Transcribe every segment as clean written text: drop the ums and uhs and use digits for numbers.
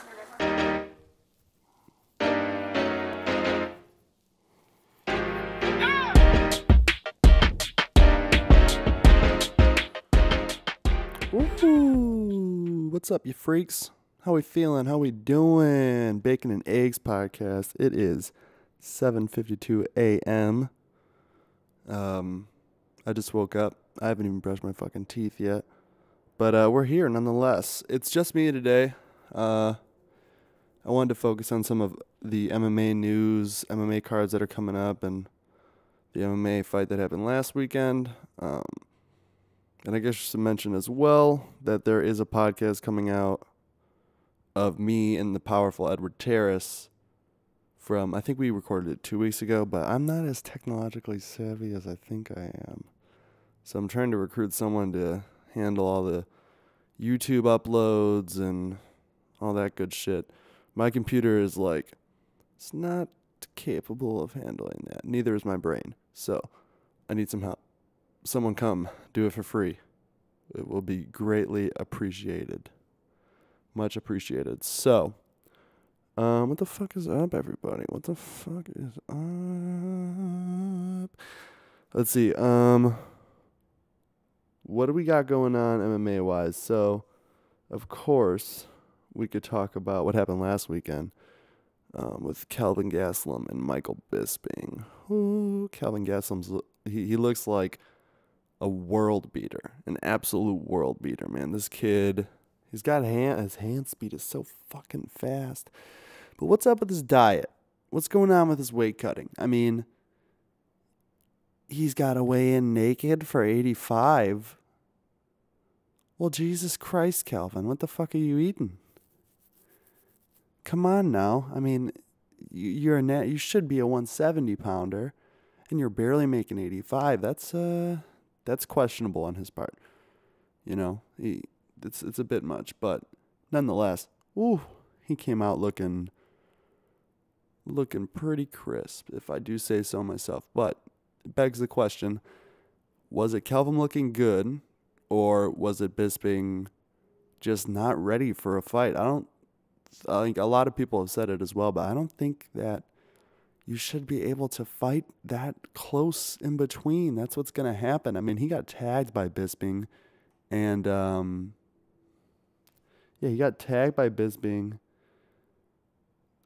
Ooh, what's up, you freaks? How we feeling? How we doing? Bacon and Eggs podcast. It is 7:52 a.m. I just woke up. I haven't even brushed my fucking teeth yet. But we're here nonetheless. It's just me today. I wanted to focus on some of the MMA news, MMA cards that are coming up, and the MMA fight that happened last weekend. And I guess just to mention as well that there is a podcast coming out of me and the powerful Edward Terrace from, I think we recorded it 2 weeks ago, but I'm not as technologically savvy as I think I am. So I'm trying to recruit someone to handle all the YouTube uploads and all that good shit. My computer is like, it's not capable of handling that. Neither is my brain. So I need some help. Someone come, do it for free. It will be greatly appreciated. Much appreciated. So, what the fuck is up, everybody? What the fuck is up? Let's see. What do we got going on MMA-wise? So, of course, we could talk about what happened last weekend with Kelvin Gastelum and Michael Bisping. Ooh, Kelvin Gastelum's, he looks like a world beater, an absolute world beater, man. This kid, he's got his hand speed is so fucking fast. But what's up with his diet? What's going on with his weight cutting? I mean, he's got to weigh in naked for 85. Well, Jesus Christ, Calvin, what the fuck are you eating? Come on now. I mean, you should be a 170 pounder, and you're barely making 85. That's questionable on his part. You know, it's a bit much, but nonetheless, he came out looking pretty crisp, if I do say so myself. But it begs the question, was it Kelvin looking good, or was it Bisping just not ready for a fight? I think a lot of people have said it as well, but I don't think that you should be able to fight that close in between. That's what's going to happen. I mean, he got tagged by Bisping, and he got tagged by Bisping.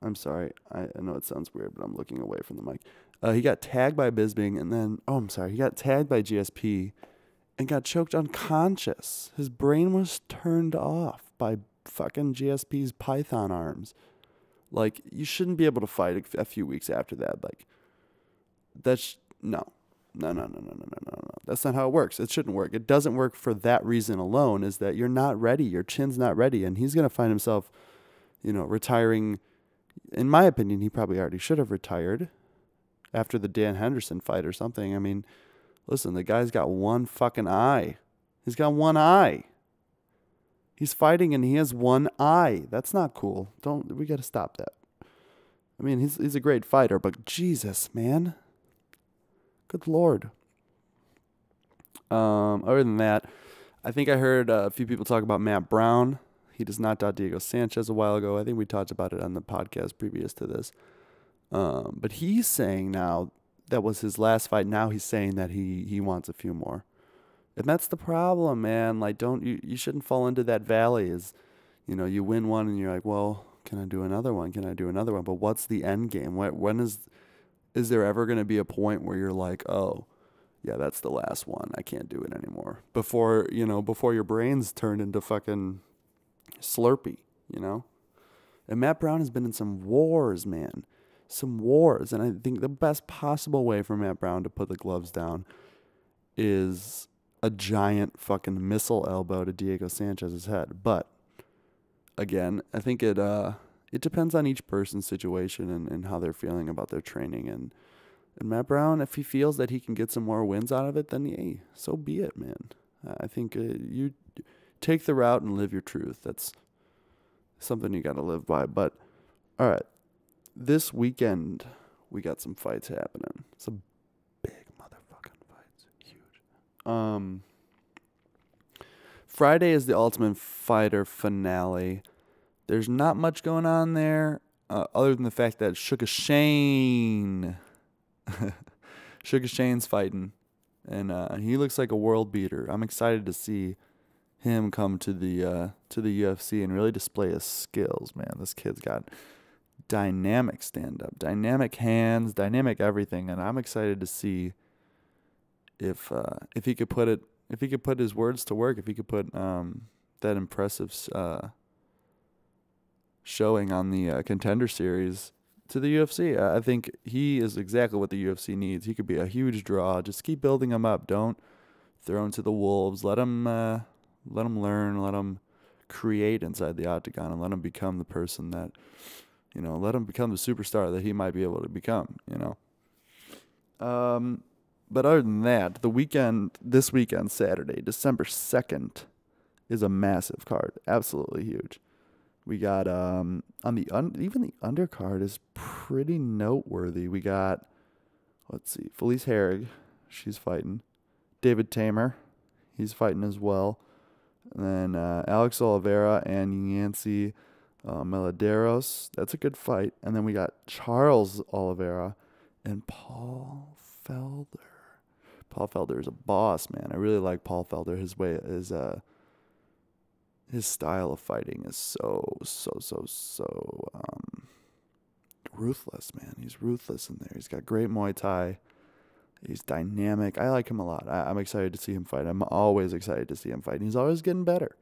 I'm sorry. I know it sounds weird, but I'm looking away from the mic. He got tagged by Bisping, and then, he got tagged by GSP and got choked unconscious. His brain was turned off by fucking GSP's python arms. Like, you shouldn't be able to fight a few weeks after that. Like, that's, no. That's not how it works. It shouldn't work. It doesn't work for that reason alone, is that you're not ready. Your chin's not ready. And he's going to find himself, retiring. In my opinion, he probably already should have retired after the Dan Henderson fight or something. I mean, listen, the guy's got one fucking eye. He's got one eye. He's fighting and he has one eye. That's not cool. We got to stop that. I mean, he's a great fighter, but Jesus, man. Good Lord. Other than that, I think I heard a few people talk about Matt Brown. He just knocked out Diego Sanchez a while ago. I think we talked about it on the podcast previous to this. But he's saying now, that was his last fight. Now he's saying that he wants a few more. And that's the problem, man. Like, you shouldn't fall into that valley. You win one and you're like, well, can I do another one? Can I do another one? But what's the end game? When is there ever going to be a point where you're like, oh, yeah, that's the last one. I can't do it anymore. Before your brain's turned into fucking Slurpee, And Matt Brown has been in some wars, man. Some wars. And I think the best possible way for Matt Brown to put the gloves down is a giant fucking missile elbow to Diego Sanchez's head. But again, I think it depends on each person's situation and how they're feeling about their training. And Matt Brown, if he feels that he can get some more wins out of it, then hey, so be it, man. I think you take the route and live your truth. That's something you got to live by. But all right, this weekend we got some fights happening. Some big motherfucking fights, huge. Friday is the Ultimate Fighter finale. There's not much going on there other than the fact that Sugar Shane's fighting, and he looks like a world beater. I'm excited to see him come to the UFC and really display his skills, man. This kid's got dynamic stand-up, dynamic hands, dynamic everything, and I'm excited to see if he could put his words to work, if he could put that impressive showing on the Contender Series to the UFC. I think he is exactly what the UFC needs. He could be a huge draw. Just keep building him up. Don't throw him to the wolves. Let him learn. Let him create inside the octagon, and let him become the person that, let him become the superstar that he might be able to become. But other than that, this weekend, Saturday, December 2nd, is a massive card. Absolutely huge. We got even the undercard is pretty noteworthy. We got, let's see, Felice Herrig, she's fighting. David Tamer, he's fighting as well. And then Alex Oliveira and Yancy Meladeros. That's a good fight. And then we got Charles Oliveira and Paul Felder. Paul Felder is a boss, man. I really like Paul Felder. His style of fighting is so ruthless, man. He's ruthless in there. He's got great Muay Thai. He's dynamic. I like him a lot. I'm excited to see him fight. I'm always excited to see him fight. And he's always getting better.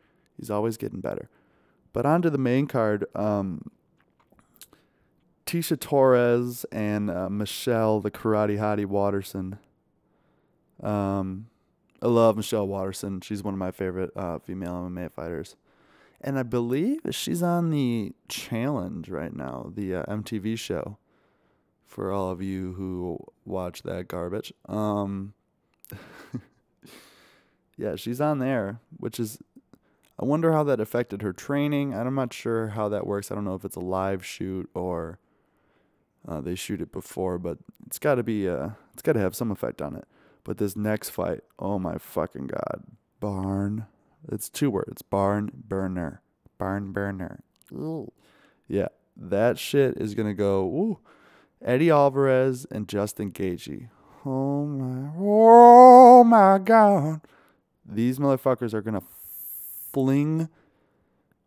But on to the main card. Tisha Torres and Michelle, the Karate Hottie Watterson. I love Michelle Watterson. She's one of my favorite female MMA fighters. And I believe she's on the Challenge right now, the MTV show, for all of you who watch that garbage. Yeah, she's on there, which is, I wonder how that affected her training. I'm not sure how that works. I don't know if it's a live shoot or they shoot it before, but it's got to have some effect on it. But this next fight, oh my fucking God. It's 2 words. Barn burner. Ooh. Yeah, that shit is going to go, ooh. Eddie Alvarez and Justin Gaethje. Oh my God. These motherfuckers are going to fling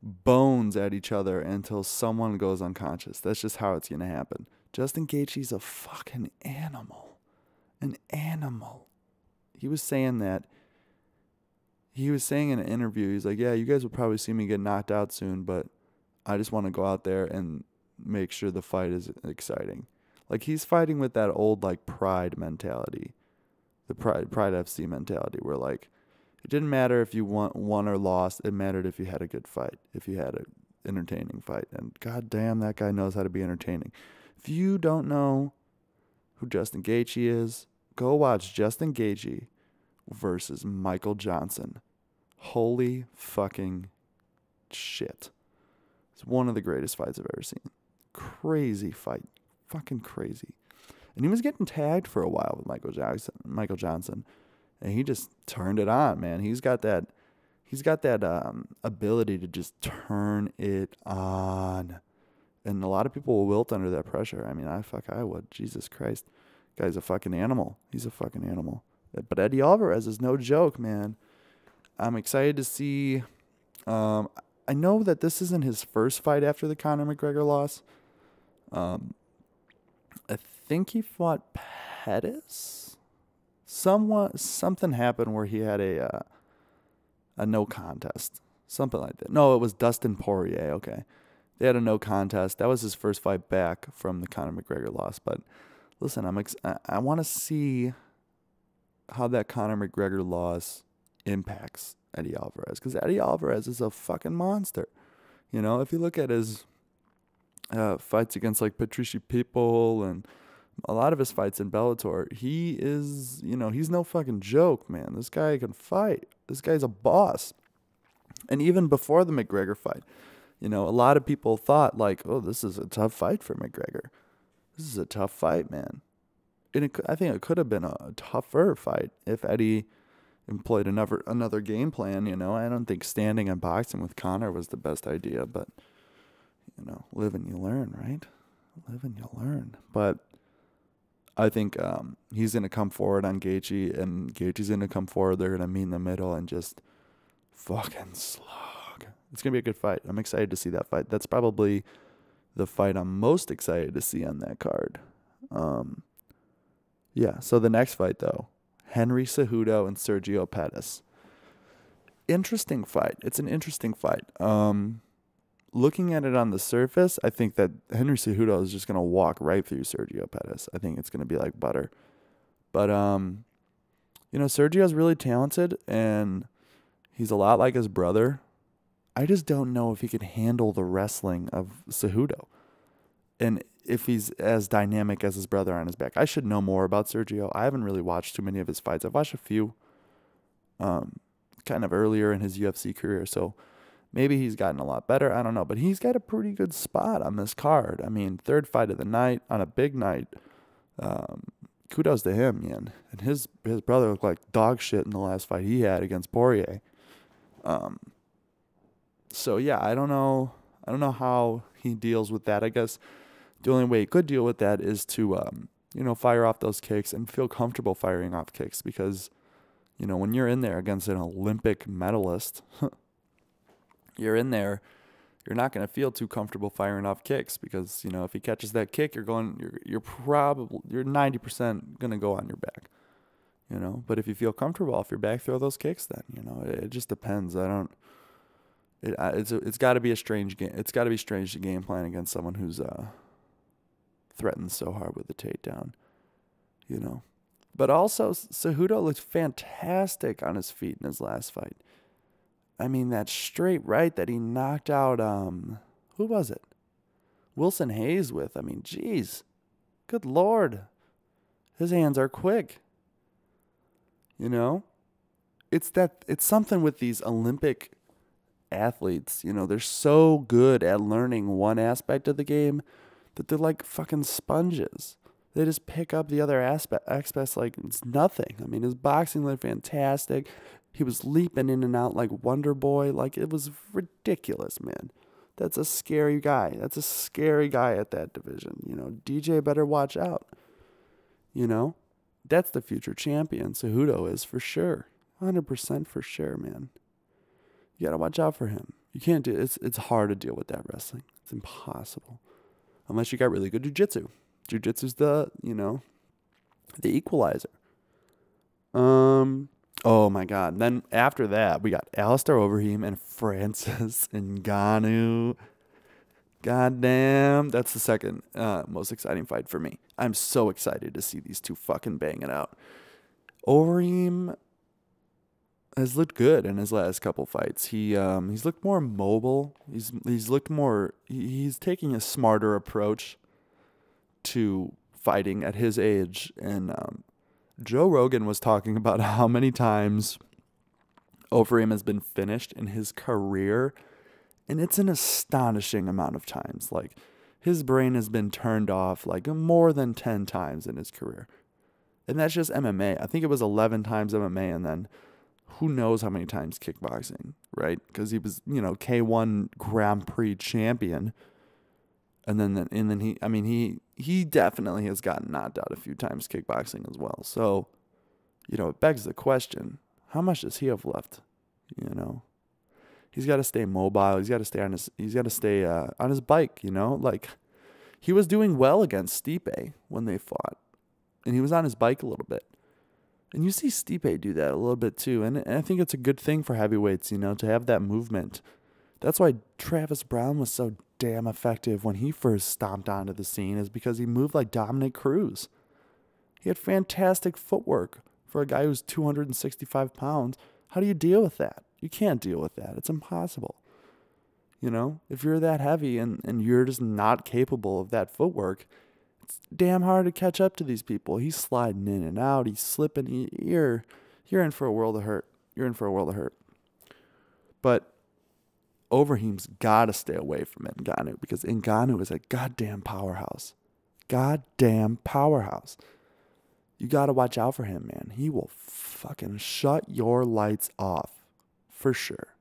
bones at each other until someone goes unconscious. That's just how it's going to happen. Justin Gaethje's a fucking animal. An animal. He was saying that. He was saying in an interview, he's like, yeah, you guys will probably see me get knocked out soon, but I just want to go out there and make sure the fight is exciting. Like, he's fighting with that old, like, pride mentality. The pride FC mentality, where, like, it didn't matter if you won or lost. It mattered if you had a good fight, if you had an entertaining fight. And goddamn, that guy knows how to be entertaining. If you don't know who Justin Gaethje is, go watch Justin Gaethje versus Michael Johnson. Holy fucking shit. It's one of the greatest fights I've ever seen. Crazy fight. Fucking crazy. And he was getting tagged for a while with Michael Johnson. And he just turned it on, man. He's got that ability to just turn it on. And a lot of people will wilt under that pressure. I mean, I would. Jesus Christ. Guy's a fucking animal. He's a fucking animal. But Eddie Alvarez is no joke, man. I'm excited to see. I know that this isn't his first fight after the Conor McGregor loss. I think he fought Pettis. Something happened where he had a no contest. Something like that. No, it was Dustin Poirier. Okay. They had a no contest. That was his first fight back from the Conor McGregor loss. But listen, I want to see how that Conor McGregor loss impacts Eddie Alvarez, because Eddie Alvarez is a fucking monster. You know, if you look at his fights against like Patricia People and a lot of his fights in Bellator, he is, he's no fucking joke, man. This guy can fight. This guy's a boss. And even before the McGregor fight, a lot of people thought like, oh, this is a tough fight for McGregor. This is a tough fight, man. And I think it could have been a tougher fight if Eddie employed another game plan. I don't think standing and boxing with Conor was the best idea, but Live and you learn, right? Live and you learn. But I think he's going to come forward on Gaethje, and Gaethje's going to come forward. They're going to meet in the middle and just fucking slog. It's going to be a good fight. I'm excited to see that fight. That's probably the fight I'm most excited to see on that card. Yeah, so the next fight, though, Henry Cejudo and Sergio Pettis. Interesting fight. It's an interesting fight. Looking at it on the surface, I think that Henry Cejudo is just going to walk right through Sergio Pettis. I think it's going to be like butter. But, Sergio's really talented, and he's a lot like his brother. I just don't know if he can handle the wrestling of Cejudo, and if he's as dynamic as his brother on his back. I should know more about Sergio. I haven't really watched too many of his fights. I've watched a few kind of earlier in his UFC career, so maybe he's gotten a lot better. I don't know, but he's got a pretty good spot on this card. I mean, third fight of the night on a big night. Kudos to him, man. And his brother looked like dog shit in the last fight he had against Poirier. So yeah, I don't know how he deals with that. I guess the only way he could deal with that is to fire off those kicks and feel comfortable firing off kicks, because when you're in there against an Olympic medalist, you're in there, you're not going to feel too comfortable firing off kicks, because if he catches that kick, you're 90% going to go on your back. But if you feel comfortable off your back, throw those kicks then. It just depends. It's got to be a strange game. It's got to be strange to game plan against someone who's threatens so hard with the takedown. But also, Cejudo looked fantastic on his feet in his last fight. I mean, that straight right that he knocked out, who was it? Wilson Hayes with. I mean, geez. Good Lord. His hands are quick. It's something with these Olympic athletes. They're so good at learning one aspect of the game that they're like fucking sponges. They just pick up the other aspects like it's nothing. I mean, his boxing looked fantastic. He was leaping in and out like Wonder Boy. Like, it was ridiculous, man. That's a scary guy. That's a scary guy at that division. DJ better watch out. That's the future champion. Cejudo is for sure. 100% for sure, man. You got to watch out for him. You can't do it. It's hard to deal with that wrestling. It's impossible. Unless you got really good jiu-jitsu. Jiu-jitsu's the equalizer. Oh my God. Then after that, we got Alistair Overeem and Francis Ngannou. Goddamn. That's the second most exciting fight for me. I'm so excited to see these two fucking bang it out. Overeem has looked good in his last couple fights. He's looked more mobile. He's looked more. He's taking a smarter approach to fighting at his age. And Joe Rogan was talking about how many times Overeem has been finished in his career, and it's an astonishing amount of times. Like, his brain has been turned off like more than 10 times in his career. And that's just MMA. I think it was 11 times MMA, and then who knows how many times kickboxing, right? Because he was, K1 Grand Prix champion. And then he definitely has gotten knocked out a few times kickboxing as well. So, it begs the question, how much does he have left? He's got to stay mobile. He's got to stay on his bike, like he was doing well against Stipe when they fought, and he was on his bike a little bit. And you see Stipe do that a little bit too. And I think it's a good thing for heavyweights, to have that movement. That's why Travis Brown was so damn effective when he first stomped onto the scene, is because he moved like Dominic Cruz. He had fantastic footwork for a guy who's 265 pounds. How do you deal with that? You can't deal with that. It's impossible. If you're that heavy and you're just not capable of that footwork, it's damn hard to catch up to these people. He's sliding in and out. He's slipping. You're in for a world of hurt. You're in for a world of hurt. But Overeem's got to stay away from Ngannou, because Ngannou is a goddamn powerhouse. Goddamn powerhouse. You got to watch out for him, man. He will fucking shut your lights off. For sure.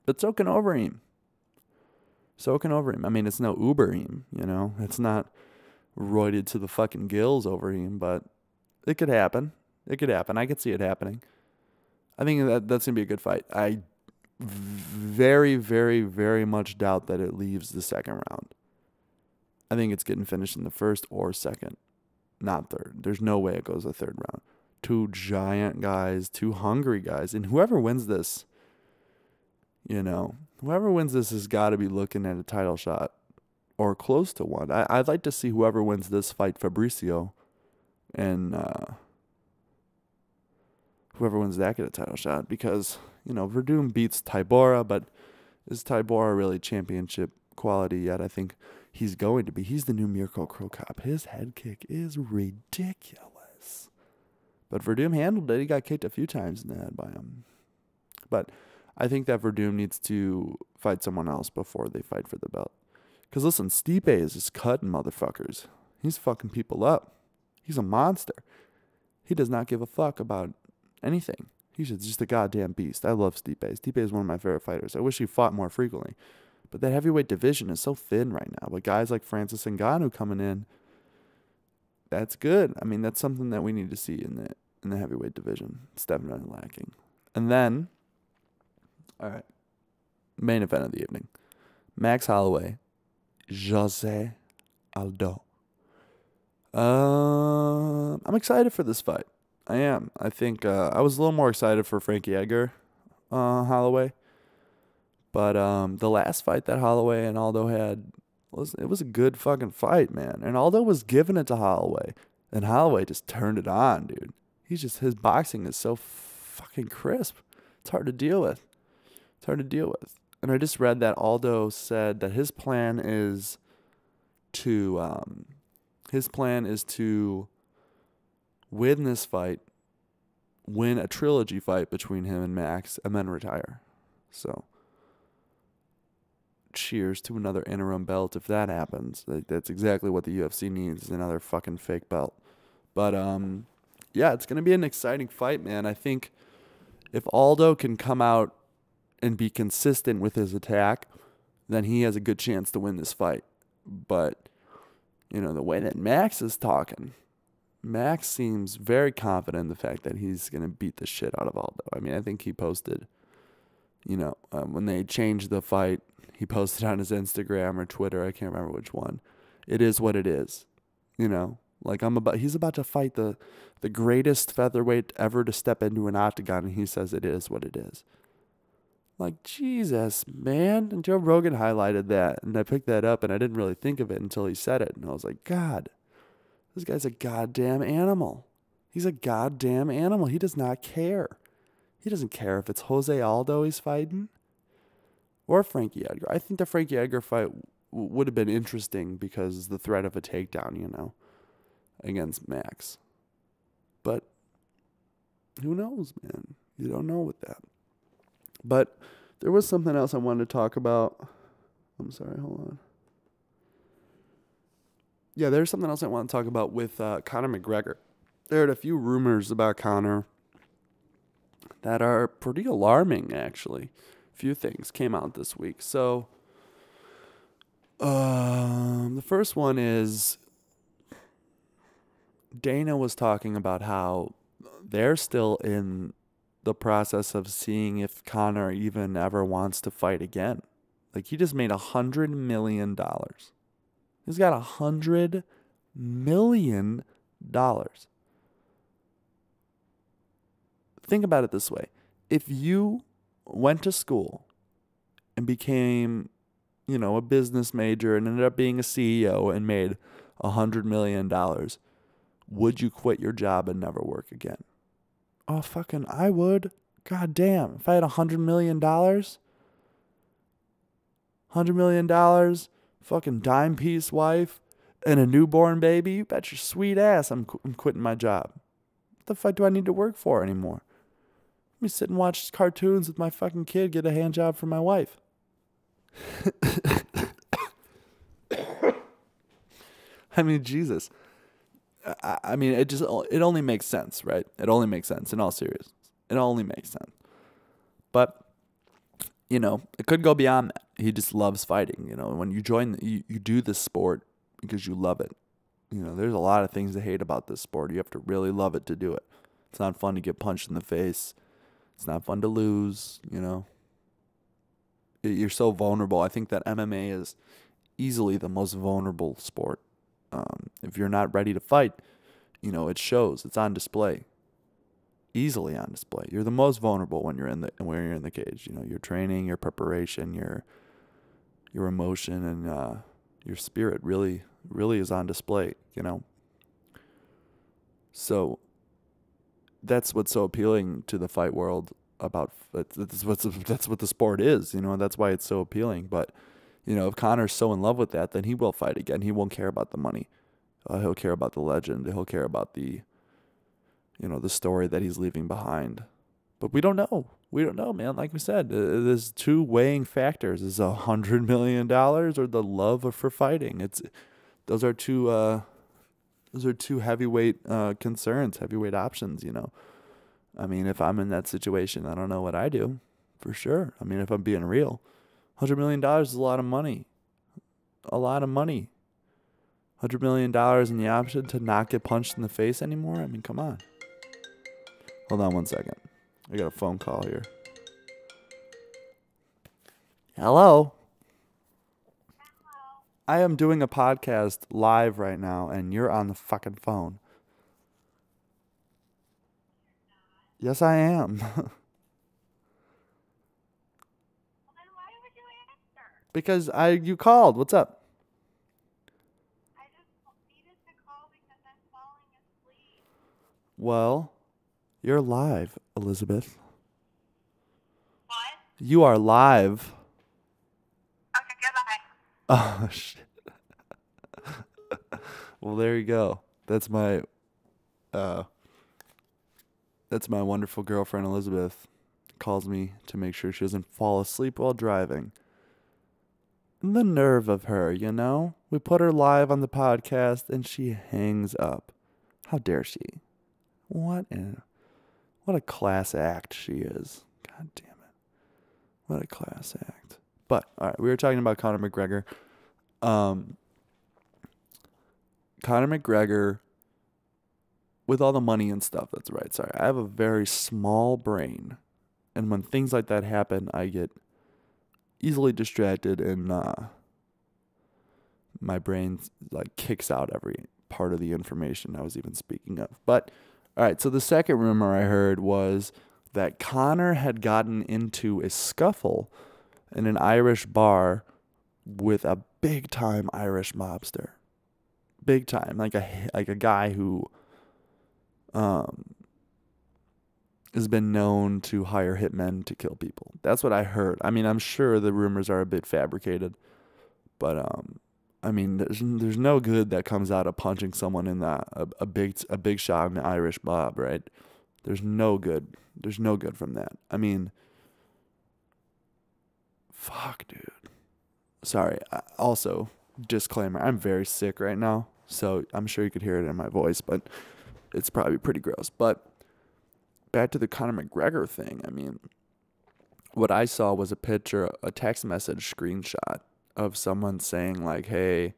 But so can Overeem. Soaking over him. I mean, it's no Uber him, It's not roided to the fucking gills over him, but it could happen. It could happen. I could see it happening. I think that's going to be a good fight. I very, very, very much doubt that it leaves the second round. I think it's getting finished in the first or second, not third. There's no way it goes the third round. Two giant guys, two hungry guys. And whoever wins this, whoever wins this has got to be looking at a title shot or close to one. I'd like to see whoever wins this fight Fabricio and whoever wins that get a title shot because, Verdum beats Tybura, but is Tybura really championship quality yet? I think he's going to be. He's the new Mirko Krokop. His head kick is ridiculous. But Verdum handled it. He got kicked a few times in the head by him. But I think that Verdum needs to fight someone else before they fight for the belt. Because listen, Stipe is just cutting motherfuckers. He's fucking people up. He's a monster. He does not give a fuck about anything. He's just a goddamn beast. I love Stipe. Stipe is one of my favorite fighters. I wish he fought more frequently. But that heavyweight division is so thin right now. But guys like Francis Ngannou coming in, that's good. I mean, that's something that we need to see in the heavyweight division. It's definitely lacking. And then, all right, main event of the evening. Max Holloway, Jose Aldo. I'm excited for this fight. I am. I think I was a little more excited for Frankie Edgar, Holloway. But the last fight that Holloway and Aldo had, it was a good fucking fight, man. And Aldo was giving it to Holloway. And Holloway just turned it on, dude. His boxing is so fucking crisp. It's hard to deal with. And I just read that Aldo said that his plan is to win this fight, win a trilogy fight between him and Max, and then retire. So, cheers to another interim belt if that happens. That's exactly what the UFC needs, is another fucking fake belt. But, yeah, it's going to be an exciting fight, man. I think if Aldo can come out and be consistent with his attack, then he has a good chance to win this fight. But, the way that Max is talking, Max seems very confident in the fact that he's going to beat the shit out of Aldo. I mean, I think he posted, when they changed the fight, he posted on his Instagram or Twitter, I can't remember which one. It is what it is, Like he's about to fight the greatest featherweight ever to step into an octagon, and he says it is what it is. Like, Jesus, man. And Joe Rogan highlighted that, and I picked that up, and I didn't really think of it until he said it. And I was like, God, this guy's a goddamn animal. He's a goddamn animal. He does not care. He doesn't care if it's Jose Aldo he's fighting or Frankie Edgar. I think the Frankie Edgar fight would have been interesting because the threat of a takedown, against Max. But who knows, man? You don't know with that. But there was something else I wanted to talk about. I'm sorry, hold on. Yeah, there's something else I want to talk about with Conor McGregor. There are a few rumors about Conor that are pretty alarming, actually. A few things came out this week. So, the first one is Dana was talking about how they're still in the process of seeing if Conor even ever wants to fight again. Like, he just made $100 million. He's got $100 million. Think about it this way. If you went to school and became, a business major and ended up being a CEO and made $100 million, would you quit your job and never work again? Oh, fucking, I would. God damn. If I had $100 million, $100 million, fucking dime piece wife, and a newborn baby, you bet your sweet ass I'm quitting my job. What the fuck do I need to work for anymore? Let me sit and watch cartoons with my fucking kid, get a hand job for my wife. I mean, Jesus. I mean, it only makes sense, right? It only makes sense in all seriousness. It only makes sense. But it could go beyond that. He just loves fighting. When you join, you do this sport because you love it. There's a lot of things to hate about this sport. You have to really love it to do it. It's not fun to get punched in the face. It's not fun to lose. You're so vulnerable. I think that MMA is easily the most vulnerable sport. If you're not ready to fight, it shows. It's on display. Easily on display. You're the most vulnerable when you're in the cage. Your training, your preparation, your emotion, and your spirit really is on display. So that's what's so appealing to the fight world about. That's what the sport is. That's why it's so appealing. But if Conor's so in love with that, then he will fight again. He won't care about the money. He'll care about the legend. He'll care about the story that he's leaving behind. But we don't know. We don't know, man. Like we said, there's two weighing factors: is $100 million or the love for fighting. Those are two heavyweight concerns, heavyweight options. I mean, if I'm in that situation, I don't know what I do, for sure. I mean, if I'm being real, $100 million is a lot of money. A lot of money. $100 million and the option to not get punched in the face anymore? I mean, come on. Hold on one second. I got a phone call here. Hello? I am doing a podcast live right now, and you're on the fucking phone. Yes, I am. Well, then why would you answer? Because you called. What's up? I just needed to call because I'm falling asleep. Well, you're live, Elizabeth. What? You are live. Okay, goodbye. Oh, shit. Well, there you go. That's my wonderful girlfriend, Elizabeth. Calls me to make sure she doesn't fall asleep while driving. And the nerve of her, We put her live on the podcast and she hangs up. How dare she? What a class act she is. God damn it. What a class act. But, all right, we were talking about Conor McGregor. Conor McGregor, with all the money and stuff, that's right. Sorry, I have a very small brain. And when things like that happen, I get easily distracted and my brain kicks out every part of the information I was even speaking of. But, all right, so the second rumor I heard was that Conor had gotten into a scuffle in an Irish bar with a big-time Irish mobster. Big time, like a guy who has been known to hire hitmen to kill people. That's what I heard. I mean, I'm sure the rumors are a bit fabricated, but I mean, there's no good that comes out of punching someone in a big shot in the Irish mob, right? There's no good. There's no good from that. I mean, fuck, dude. Sorry. Also, disclaimer, I'm very sick right now, so I'm sure you could hear it in my voice, but it's probably pretty gross. But back to the Conor McGregor thing. I mean, what I saw was a text message screenshot of someone saying hey,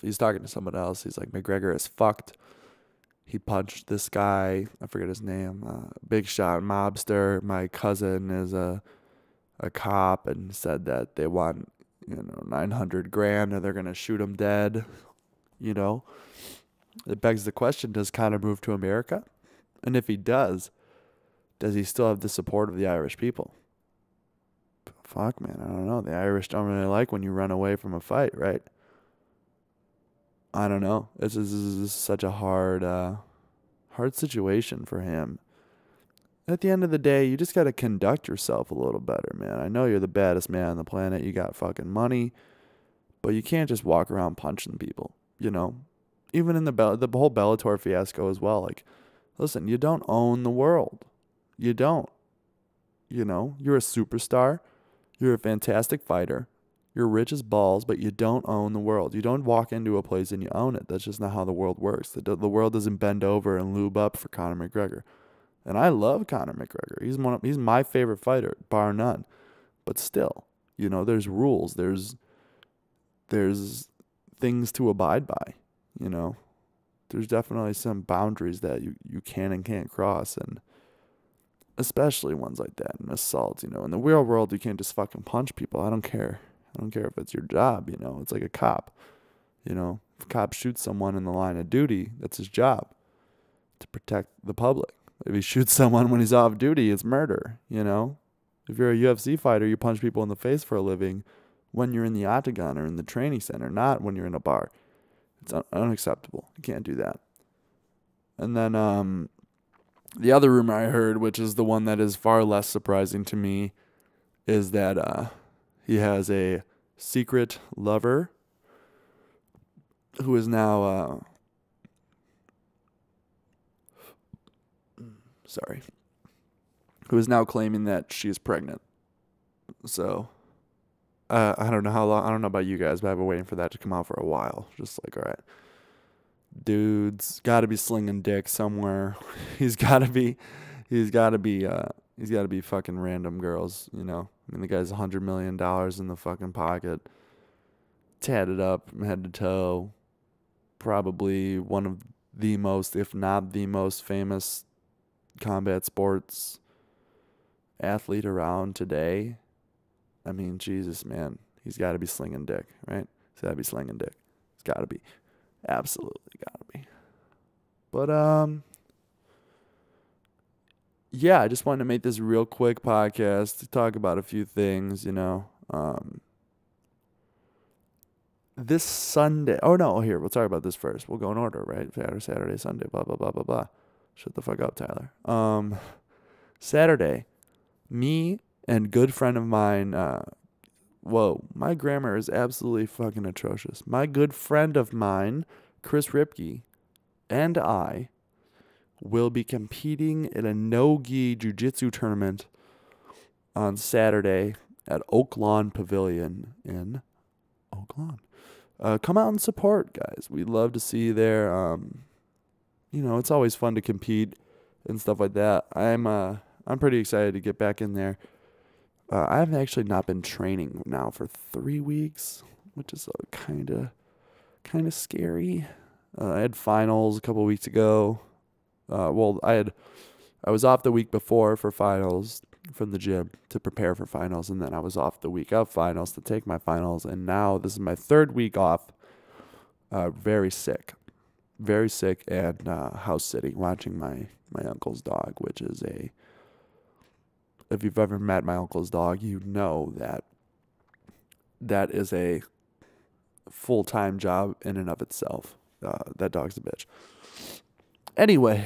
he's talking to someone else. He's like, McGregor is fucked. He punched this guy. I forget his name. Big shot mobster. My cousin is a cop and said that they want, $900,000 or they're going to shoot him dead. It begs the question, does Conor move to America? And if he does he still have the support of the Irish people? Fuck, man, I don't know. The Irish don't really like when you run away from a fight, right? I don't know. This is such a hard situation for him. At the end of the day, you just got to conduct yourself a little better, man. I know you're the baddest man on the planet. You got fucking money, but you can't just walk around punching people, Even in the whole Bellator fiasco as well. Listen, you don't own the world. You don't. You're a superstar. You're a fantastic fighter. You're rich as balls, but you don't own the world. You don't walk into a place and you own it. That's just not how the world works. The world doesn't bend over and lube up for Conor McGregor. And I love Conor McGregor. He's my favorite fighter, bar none. But still, there's rules. There's things to abide by, There's definitely some boundaries that you can and can't cross, and especially ones like that, and assault, In the real world, you can't just fucking punch people. I don't care. I don't care if it's your job, It's like a cop, If a cop shoots someone in the line of duty, that's his job, to protect the public. If he shoots someone when he's off duty, it's murder, If you're a UFC fighter, you punch people in the face for a living when you're in the octagon or in the training center, not when you're in a bar. It's unacceptable. You can't do that. And then the other rumor I heard, which is the one that is far less surprising to me, is that he has a secret lover who is now who is now claiming that she is pregnant. So I don't know how long. I don't know about you guys, but I've been waiting for that to come out for a while. Just like, all right, dude's got to be slinging dick somewhere. He's got to be fucking random girls. I mean, the guy's $100 million in the fucking pocket, tatted up from head to toe. Probably one of the most, if not the most famous combat sports athlete around today. I mean, Jesus, man. He's got to be slinging dick, right? He's got to be slinging dick. He's got to be. Absolutely got to be. But, yeah, I just wanted to make this real quick podcast to talk about a few things, This Sunday. Oh, no, here, we'll talk about this first. We'll go in order, right? Saturday, Sunday, blah, blah, blah, blah, blah. Shut the fuck up, Tyler. Saturday, me and good friend of mine, whoa, my grammar is absolutely fucking atrocious. My good friend of mine, Chris Ripke, and I will be competing in a no-gi jiu-jitsu tournament on Saturday at Oak Lawn Pavilion in Oak Lawn. Come out and support, guys. We'd love to see you there. It's always fun to compete and stuff like that. I'm pretty excited to get back in there. I've actually not been training now for 3 weeks, which is kind of scary. I had finals a couple weeks ago. I was off the week before for finals from the gym to prepare for finals, and then I was off the week of finals to take my finals, and now this is my 3rd week off. Very sick, and house sitting, watching my uncle's dog, which is if you've ever met my uncle's dog, you know that is a full-time job in and of itself. That dog's a bitch. Anyway,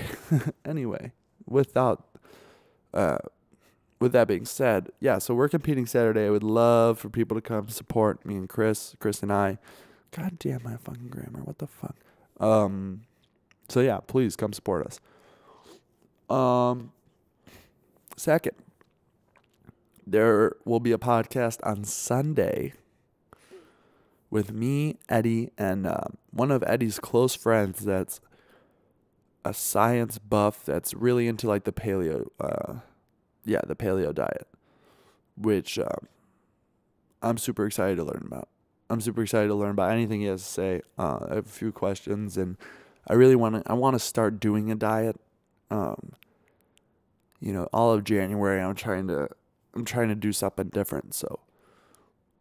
with that being said, yeah, so we're competing Saturday. I would love for people to come support me and Chris and I. God damn my fucking grammar. What the fuck? So yeah, please come support us. Second, there will be a podcast on Sunday with me, Eddie, and one of Eddie's close friends that's a science buff that's really into like the paleo diet, which I'm super excited to learn about. I'm super excited to learn about anything he has to say. I have a few questions, and I want to start doing a diet. All of January I'm trying to do something different, so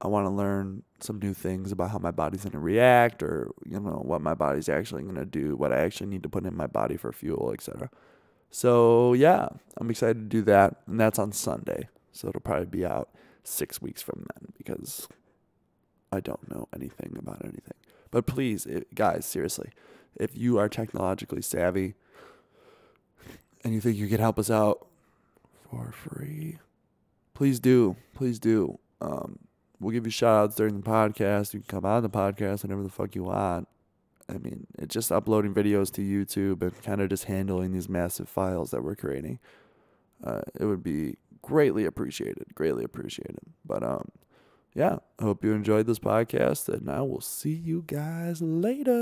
I want to learn some new things about how my body's going to react, or what my body's actually going to do, what I actually need to put in my body for fuel, etc. So yeah, I'm excited to do that, and that's on Sunday. So it'll probably be out 6 weeks from then, because I don't know anything about anything. But please, guys, seriously, if you are technologically savvy and you think you can help us out for free, please do. We'll give you shout outs during the podcast. You can come on the podcast whenever the fuck you want. I mean, it's just uploading videos to YouTube and kind of just handling these massive files that we're creating. It would be greatly appreciated. But yeah, I hope you enjoyed this podcast, and I will see you guys later.